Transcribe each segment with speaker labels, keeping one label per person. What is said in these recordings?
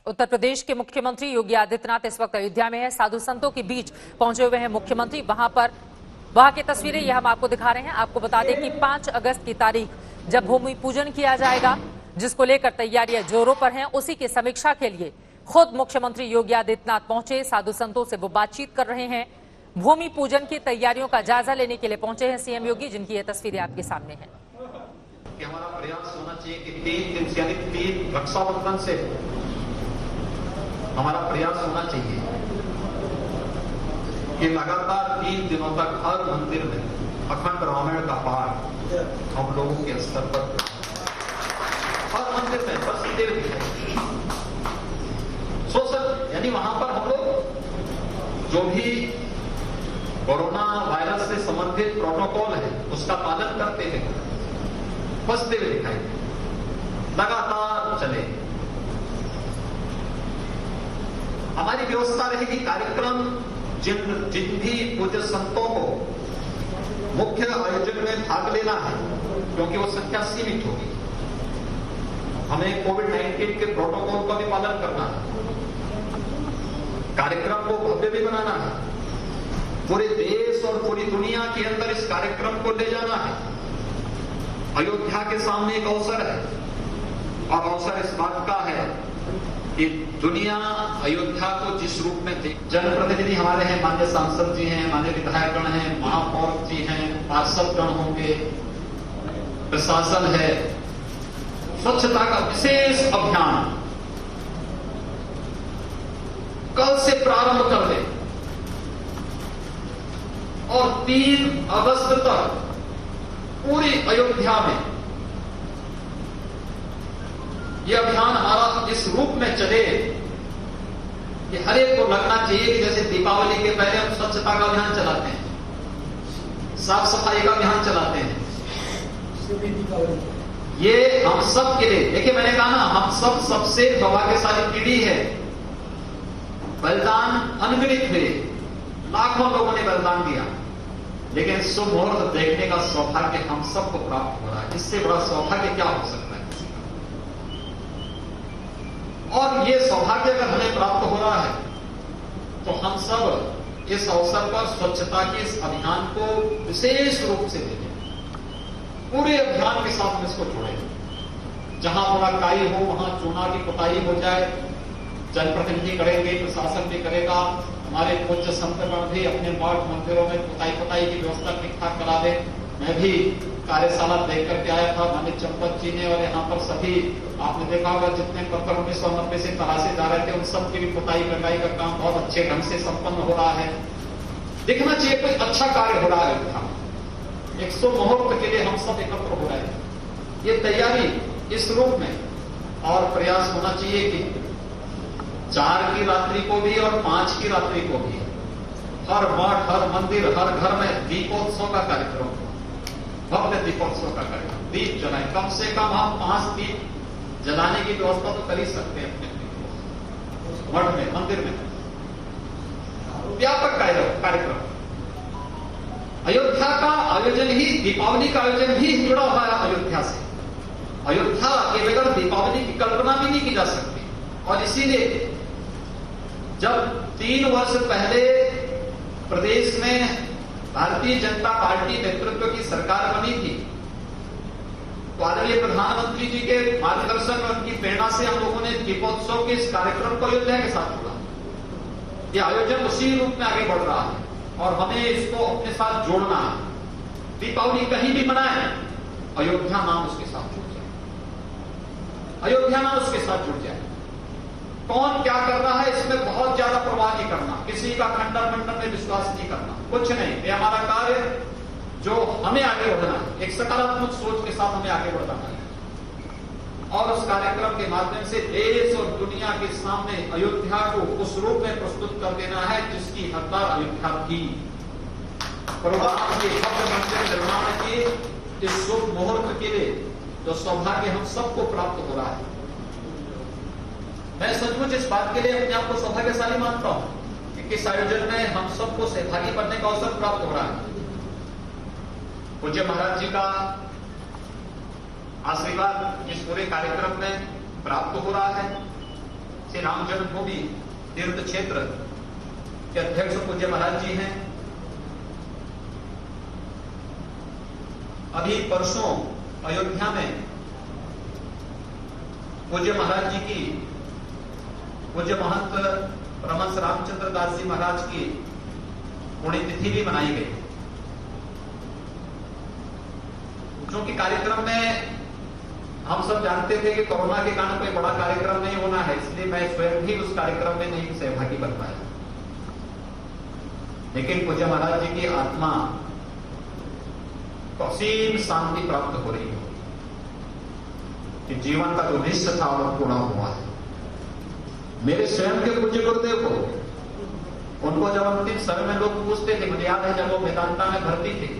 Speaker 1: उत्तर प्रदेश के मुख्यमंत्री योगी आदित्यनाथ इस वक्त अयोध्या में है। साधु संतों के बीच पहुंचे हुए हैं मुख्यमंत्री। वहां की तस्वीरें ये हम आपको दिखा रहे हैं। आपको बता दें कि 5 अगस्त की तारीख जब भूमि पूजन किया जाएगा, जिसको लेकर तैयारियां जोरों पर हैं, उसी की समीक्षा के लिए खुद मुख्यमंत्री योगी आदित्यनाथ पहुंचे। साधु संतों से वो बातचीत कर रहे हैं। भूमि पूजन की तैयारियों का जायजा लेने के लिए पहुंचे हैं सीएम योगी, जिनकी ये तस्वीरें आपके सामने हैं।
Speaker 2: कि हमारा प्रयास होना चाहिए कि 3 दिन यानी 3 रक्षाबंधन से हमारा प्रयास होना चाहिए कि लगातार 3 दिनों तक हर मंदिर में अखंड रामायण का पाठ हम लोगों के स्तर पर हर मंदिर में बस देव सोशल यानी वहां पर हम लोग जो भी कोरोना वायरस से संबंधित प्रोटोकॉल है उसका पालन करते हैं, बसते हुए दिखाई लगातार चले। हमारी व्यवस्था रहेगी कार्यक्रम जिन भी पूज्य संतों को मुख्य आयोजन में भाग लेना है, क्योंकि वो संख्या सीमित होगी, हमें कोविड-19 के प्रोटोकॉल का भी पालन करना है, कार्यक्रम को भव्य भी बनाना है, पूरे देश और पूरी दुनिया के अंदर इस कार्यक्रम को ले जाना है। अयोध्या के सामने एक अवसर है और अवसर इस बात का है कि दुनिया अयोध्या को जिस रूप में देख, जनप्रतिनिधि हमारे हैं, माननीय सांसद जी हैं, माननीय विधायकगण हैं, महापौर जी हैं, पार्षदगण होंगे, प्रशासन है, स्वच्छता का विशेष अभियान कल से प्रारंभ कर दे और 3 अगस्त तक पूरी अयोध्या में यह अभियान हमारा इस रूप में चले कि हर एक को लगना चाहिए कि जैसे दीपावली के पहले हम स्वच्छता का अभियान चलाते हैं, साफ सफाई का अभियान चलाते हैं, ये हम सब के लिए। देखिए मैंने कहा ना, हम सब सबसे सौभाग्यशाली पीढ़ी है। बलिदान अनगिनत हुए, लाखों लोगों ने बलिदान दिया, लेकिन शुभ मुहूर्त देखने का सौभाग्य हम सबको प्राप्त हो रहा है। इससे बड़ा सौभाग्य क्या हो सकता है किसी का? और ये सौभाग्य अगर हमें प्राप्त हो रहा है तो हम सब इस अवसर पर स्वच्छता के इस अभियान को विशेष रूप से देखें, पूरे अभियान के साथ में इसको जोड़ें। जहां थोड़ा काई हो वहां चूना की पुताई हो जाए, जनप्रतिनिधि करेंगे, प्रशासन भी करेगा, हमारे पूज्य संतगण भी अपने मठ मंदिरों में पुताई की व्यवस्था ठीक ठाक करा दे। मैं भी कार्यशाला देख करके आया था, माननीय चंपत जी ने, और यहाँ पर सभी आपने देखा होगा जितने पत्थर 1990 से तरासे जा रहे थे उन सब की भी पुताई कटाई का काम बहुत अच्छे ढंग से संपन्न हो रहा है। दिखना चाहिए कोई अच्छा कार्य हो रहा है। 100 मुहूर्त के लिए हम सब एकत्र हो रहे हैं। ये तैयारी इस रूप में और प्रयास होना चाहिए कि 4 की रात्रि को भी और 5 की रात्रि को भी हर मठ, हर मंदिर, हर घर में दीपोत्सव का कार्यक्रम, भव्य दीपोत्सव का कार्यक्रम, दीप जलाएं। कम से कम हम 5 दीप जलाने की व्यवस्था तो कर ही सकते हैं अपने मठ में, मंदिर में। व्यापक कार्यक्रम। अयोध्या का आयोजन ही, दीपावली का आयोजन ही जुड़ा हुआ है अयोध्या से। अयोध्या के बगैर दीपावली की कल्पना भी नहीं की जा सकती। और इसीलिए जब 3 वर्ष पहले प्रदेश में भारतीय जनता पार्टी नेतृत्व की सरकार बनी थी, तो आदरणीय प्रधानमंत्री जी के मार्गदर्शन और उनकी प्रेरणा से हम लोगों ने दीपोत्सव के इस कार्यक्रम को अयोध्या के साथ जोड़ा। ये आयोजन उसी रूप में आगे बढ़ रहा है और हमें इसको अपने साथ जोड़ना है। दीपावली कहीं भी मनाएं, अयोध्या नाम उसके साथ जुड़ जाए, अयोध्या नाम उसके साथ जुड़ जाए। कौन क्या कर रहा है इसमें बहुत ज्यादा परवाह नहीं करना, किसी का खंडन मंडन में विश्वास नहीं करना, कुछ नहीं। ये हमारा कार्य जो हमें आगे बढ़ना है, एक सकारात्मक सोच के साथ हमें आगे बढ़ना है और उस कार्यक्रम के माध्यम से देश और दुनिया के सामने अयोध्या को उस रूप में प्रस्तुत कर देना है जिसकी हकदार अयोध्या थी। के भव्य मंदिर निर्माण के इस शुभ मुहूर्त के लिए जो सौभाग्य हम सबको प्राप्त हो रहा है, मैं सचमुच इस बात के लिए अपने आप को सौभाग्यशाली मानता हूं कि इस आयोजन में हम सबको सहभागी बनने का अवसर प्राप्त हो रहा है। पूज्य महाराज जी का आशीर्वाद इस पूरे कार्यक्रम में प्राप्त हो रहा है। श्री राम जन्मभूमि तीर्थ क्षेत्र के अध्यक्ष पूज्य महाराज जी हैं। अभी परसों अयोध्या में पूज्य महाराज जी की, पूज्य महंत परमहंस रामचंद्र दास जी महाराज की पुण्यतिथि भी मनाई गई। जो कि कार्यक्रम में हम सब जानते थे कि कोरोना के कारण कोई बड़ा कार्यक्रम नहीं होना है, इसलिए मैं स्वयं भी उस कार्यक्रम में नहीं सहभागी बन पाया। लेकिन पूज्य महाराज जी की आत्मा को असीम शांति प्राप्त हो रही हो कि जीवन का जो निश्चय था वो पूरा हुआ है। मेरे स्वयं के पूज्य गुरुदेव को, उनको जब अंतिम समय में लोग पूछते थे, मुझे याद है जब वो वेदांता में भर्ती थे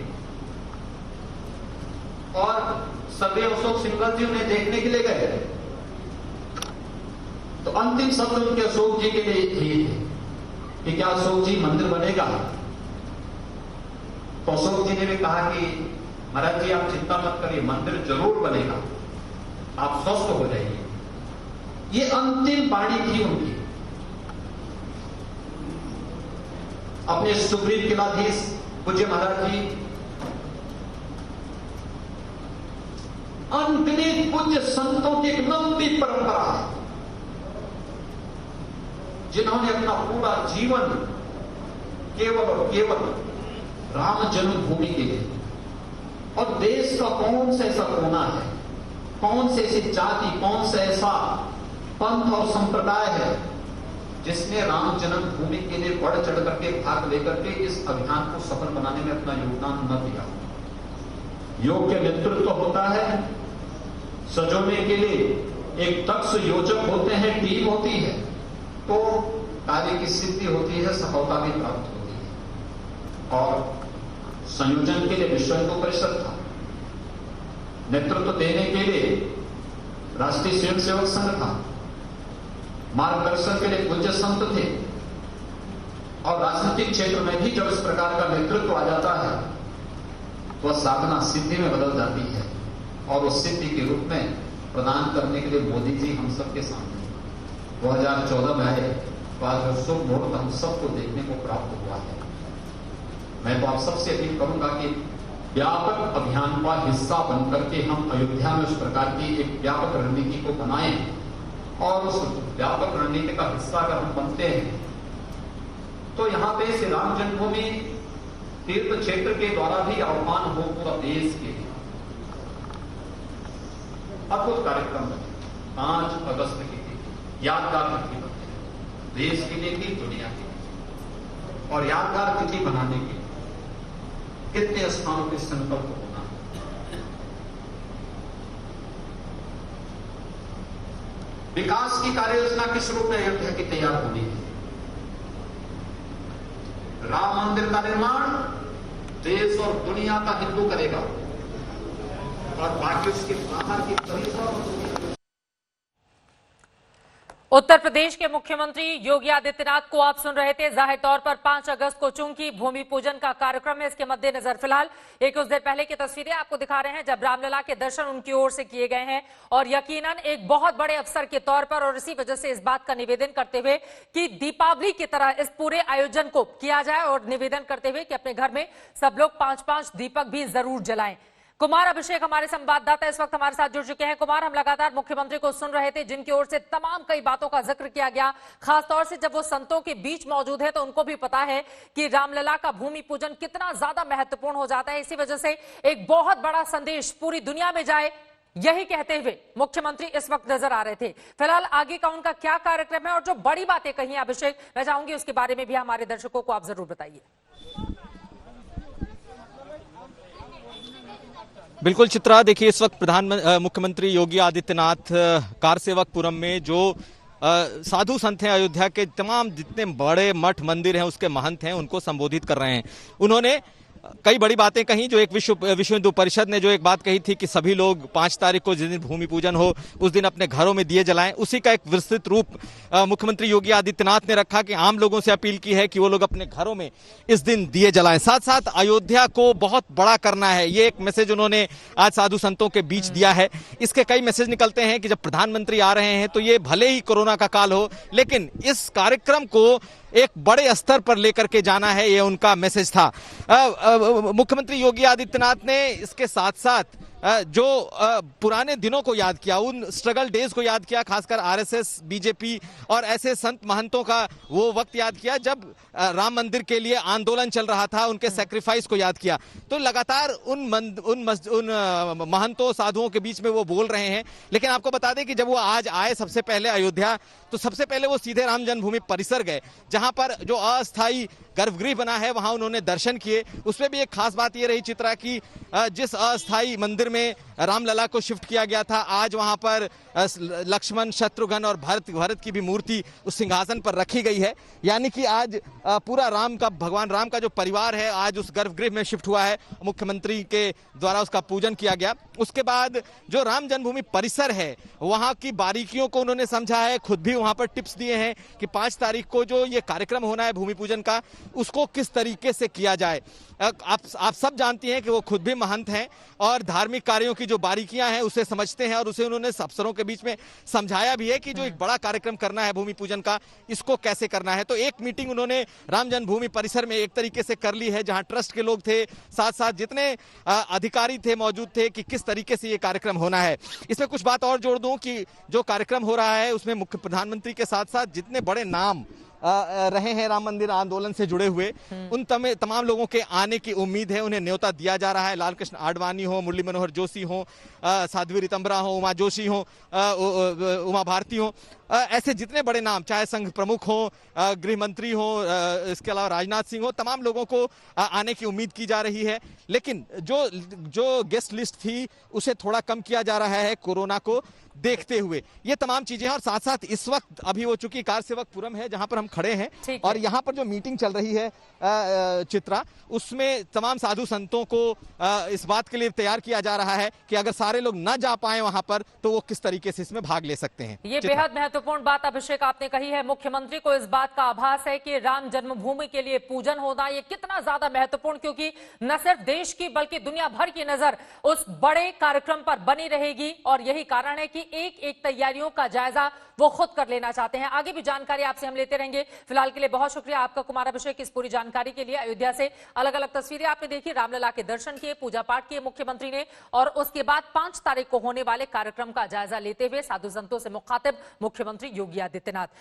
Speaker 2: और सर्वे अशोक सिंघल जी उन्हें देखने के लिए गए, तो अंतिम शब्द उनके अशोक जी के लिए यही थे कि क्या अशोक जी मंदिर बनेगा? तो अशोक जी ने भी कहा कि महाराज जी आप चिंता मत करिए, मंदिर जरूर बनेगा, आप स्वस्थ हो जाइए। ये अंतिम वाणी थी उनकी। अपने सुग्रीव किलाधीश पूज्य महाराज जी, अनगिनत पूज्य संतों की एक लंबी परंपरा है जिन्होंने अपना पूरा जीवन केवल और केवल राम जन्मभूमि के लिए, और देश का कौन सा ऐसा कोना है, कौन से ऐसी जाति, कौन सा ऐसा पंथ और संप्रदाय है जिसने राम जन्मभूमि के लिए बढ़ चढ़ करके भाग लेकर के इस अभियान को सफल बनाने में अपना योगदान न दिया। योग्य नेतृत्व होता है, सजोने के लिए एक दक्ष योजक होते हैं, टीम होती है, तो कार्य की सिद्धि होती है, सफलता भी प्राप्त होती है। और संयोजन के लिए विश्व हिंदू परिषद था, नेतृत्व देने के लिए राष्ट्रीय स्वयंसेवक संघ था, मार्गदर्शन के लिए पूज्य संत थे, और राजनीतिक क्षेत्र में भी जब इस प्रकार का नेतृत्व आ जाता है तो वह साधना सिद्धि में बदल जाती है, और उस सिद्धि के रूप में प्रदान करने के लिए मोदी जी हम सबके सामने 2014 में आए, तो आज शुभ मुहूर्त हम सबको देखने को प्राप्त हुआ है। मैं तो आप सबसे अपील करूंगा कि व्यापक अभियान का हिस्सा बनकर के हम अयोध्या में उस प्रकार की एक व्यापक रणनीति को बनाएं, और उस व्यापक रणनीति का हिस्सा अगर हम बनते हैं तो यहां पे श्री राम जन्मभूमि तीर्थ क्षेत्र के द्वारा भी आह्वान हो पूरा देश के लिए। अद्भुत कार्यक्रम बने 5 अगस्त की तिथि, यादगार तिथि बनते हैं, देश के लिए भी दुनिया के लिए। और यादगार तिथि बनाने के कितने स्थानों के संकल्प होना है। विकास की कार्य योजना किस रूप में अयोध्या की तैयार होनी है? राम मंदिर का निर्माण देश और दुनिया का हिंदू करेगा, और बाकी उसके बाहर की कई।
Speaker 1: उत्तर प्रदेश के मुख्यमंत्री योगी आदित्यनाथ को आप सुन रहे थे। जाहिर तौर पर 5 अगस्त को चूंकि भूमि पूजन का कार्यक्रम है, इसके मद्देनजर फिलहाल एक कुछ देर पहले की तस्वीरें आपको दिखा रहे हैं जब रामलला के दर्शन उनकी ओर से किए गए हैं, और यकीनन एक बहुत बड़े अवसर के तौर पर, और इसी वजह से इस बात का निवेदन करते हुए कि दीपावली की तरह इस पूरे आयोजन को किया जाए, और निवेदन करते हुए कि अपने घर में सब लोग 5-5 दीपक भी जरूर जलाएं। कुमार अभिषेक हमारे संवाददाता इस वक्त हमारे साथ जुड़ चुके हैं। कुमार, हम लगातार मुख्यमंत्री को सुन रहे थे जिनकी ओर से तमाम कई बातों का जिक्र किया गया, खासतौर से जब वो संतों के बीच मौजूद है तो उनको भी पता है कि रामलला का भूमि पूजन कितना ज्यादा महत्वपूर्ण हो जाता है। इसी वजह से एक बहुत बड़ा संदेश पूरी दुनिया में जाए, यही कहते हुए मुख्यमंत्री इस वक्त नजर आ रहे थे। फिलहाल आगे का उनका क्या कार्यक्रम है और जो बड़ी बातें कही अभिषेक, मैं चाहूंगी उसके बारे में भी हमारे दर्शकों को आप जरूर बताइए।
Speaker 3: बिल्कुल चित्रा, देखिए इस वक्त मुख्यमंत्री योगी आदित्यनाथ कारसेवकपुरम में जो साधु संत हैं, अयोध्या के तमाम जितने बड़े मठ मंदिर हैं उसके महंत हैं, उनको संबोधित कर रहे हैं। उन्होंने कई बड़ी बातें कही। जो एक विश्व हिंदू परिषद ने जो एक बात कही थी कि सभी लोग 5 तारीख को जिस दिन भूमि पूजन हो उस दिन अपने घरों में दिए जलाएं, उसी का एक विस्तृत रूप मुख्यमंत्री योगी आदित्यनाथ ने रखा कि आम लोगों से अपील की है कि वो लोग अपने घरों में इस दिन दिए जलाएं। साथ साथ अयोध्या को बहुत बड़ा करना है, ये एक मैसेज उन्होंने आज साधु संतों के बीच दिया है। इसके कई मैसेज निकलते हैं कि जब प्रधानमंत्री आ रहे हैं तो ये भले ही कोरोना का काल हो, लेकिन इस कार्यक्रम को एक बड़े स्तर पर लेकर के जाना है, ये उनका मैसेज था। मुख्यमंत्री योगी आदित्यनाथ ने इसके साथ साथ जो पुराने दिनों को याद किया, उन स्ट्रगल डेज को याद किया, खासकर आरएसएस, बीजेपी और ऐसे संत महंतों का वो वक्त याद किया जब राम मंदिर के लिए आंदोलन चल रहा था, उनके सैक्रिफाइस को याद किया। तो लगातार उन महंतों, साधुओं के बीच में वो बोल रहे हैं। लेकिन आपको बता दें कि जब वो आज आए सबसे पहले अयोध्या, तो सबसे पहले वो सीधे राम जन्मभूमि परिसर गए, जहां पर जो अस्थायी गर्भगृह बना है वहां उन्होंने दर्शन किए। उसमें भी एक खास बात ये रही चित्रा की जिस अस्थायी मंदिर में रामलला को शिफ्ट किया गया था, आज वहां पर लक्ष्मण, शत्रुघ्न और भरत की भी मूर्ति उस सिंहासन पर रखी गई है। यानी कि आज पूरा भगवान राम का जो परिवार है आज उस गर्भगृह में शिफ्ट हुआ है। मुख्यमंत्री के द्वारा उसका पूजन किया गया। उसके बाद जो राम जन्मभूमि परिसर है वहां की बारीकियों को उन्होंने समझा है, खुद भी वहां पर टिप्स दिए हैं कि 5 तारीख को जो ये कार्यक्रम होना है भूमि पूजन का, उसको किस तरीके से किया जाए। आप सब जानती हैं कि वो खुद भी महंत हैं और धार्मिक कार्यों की जो बारीकियां हैं उसे समझते हैं, और उसे उन्होंने अफसरों के बीच में समझाया भी है कि जो एक बड़ा कार्यक्रम करना है भूमि पूजन का, इसको कैसे करना है। तो एक मीटिंग उन्होंने राम जन्मभूमि परिसर में एक तरीके से कर ली है, जहां ट्रस्ट के लोग थे, साथ साथ जितने अधिकारी थे मौजूद थे, कि किस तरीके से ये कार्यक्रम होना है। इसमें कुछ बात और जोड़ दूं कि जो कार्यक्रम हो रहा है उसमें मुख्य प्रधानमंत्री के साथ साथ जितने बड़े नाम रहे हैं राम मंदिर आंदोलन से जुड़े हुए, उन तमाम लोगों के आने की उम्मीद है। उन्हें न्योता दिया जा रहा है। लाल कृष्ण आडवाणी हो, मुरली मनोहर जोशी हो, साध्वी रितंबरा हो, उमा जोशी हो, उमा भारती हो, ऐसे जितने बड़े नाम, चाहे संघ प्रमुख हो, गृह मंत्री हो, इसके अलावा राजनाथ सिंह हो, तमाम लोगों को आने की उम्मीद की जा रही है। लेकिन जो गेस्ट लिस्ट थी उसे थोड़ा कम किया जा रहा है कोरोना को देखते हुए। ये तमाम चीजें हैं। और साथ साथ इस वक्त अभी वो चूंकि कारसेवकपुरम है जहां पर हम खड़े हैं, और यहाँ पर जो मीटिंग चल रही है चित्रा, उसमें तमाम साधु संतों को इस बात के लिए तैयार किया जा रहा है कि अगर सारे लोग न जा पाए वहां पर तो वो किस तरीके से इसमें भाग ले सकते हैं।
Speaker 1: ये बेहद महत्वपूर्ण बात अभिषेक आपने कही है। मुख्यमंत्री को इस बात का आभास है कि राम जन्मभूमि के लिए पूजन होना ये कितना ज्यादा महत्वपूर्ण, क्योंकि न सिर्फ देश की बल्कि दुनिया भर की नजर उस बड़े कार्यक्रम पर बनी रहेगी, और यही कारण है कि एक एक तैयारियों का जायजा वो खुद कर लेना चाहते हैं। आगे भी जानकारी आपसे हम लेते रहेंगे। फिलहाल के लिए बहुत शुक्रिया आपका कुमार अभिषेक इस पूरी जानकारी के लिए। अयोध्या से अलग अलग तस्वीरें आपने देखी, रामलला के दर्शन किए, पूजा पाठ किए मुख्यमंत्री ने, और उसके बाद 5 तारीख को होने वाले कार्यक्रम का जायजा लेते हुए साधु संतों से मुखातिब मुख्यमंत्री योगी आदित्यनाथ।